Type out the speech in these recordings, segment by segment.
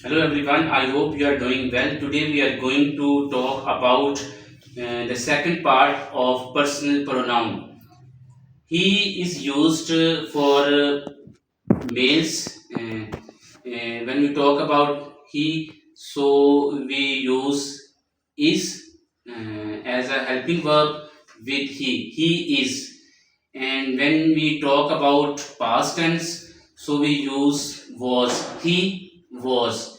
Hello everyone, I hope you are doing well. Today we are going to talk about the second part of personal pronoun. He is used for males. When we talk about he, so we use is as a helping verb with he. He is. And when we talk about past tense, so we use was. He was.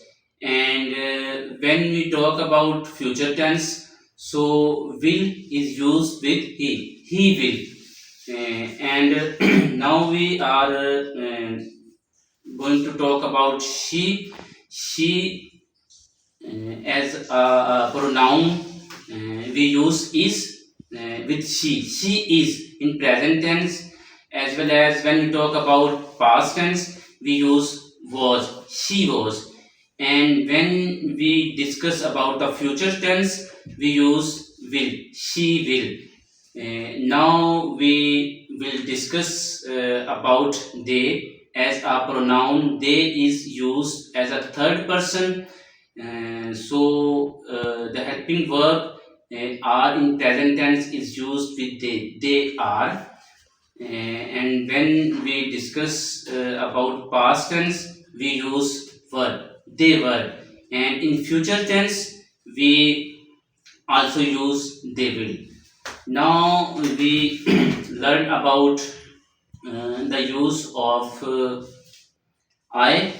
And when we talk about future tense, so will is used with he will. And now we are going to talk about she as a pronoun. We use is with she is in present tense, as well as when we talk about past tense we use was, she was. And when we discuss about the future tense we use will, she will. Now we will discuss about they. As a pronoun, they is used as a third person. The helping verb are in present tense is used with they. They are. And when we discuss about past tense, we use were. They were. And in future tense, we also use they will. Now we learn about the use of I.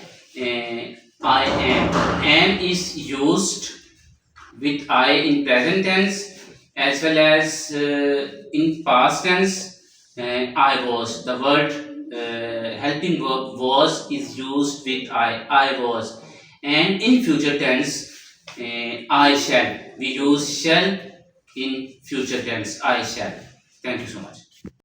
I am. Am is used with I in present tense, as well as in past tense. I was. The word helping verb was is used with I. I was. And in future tense, I shall. We use shall in future tense. I shall. Thank you so much.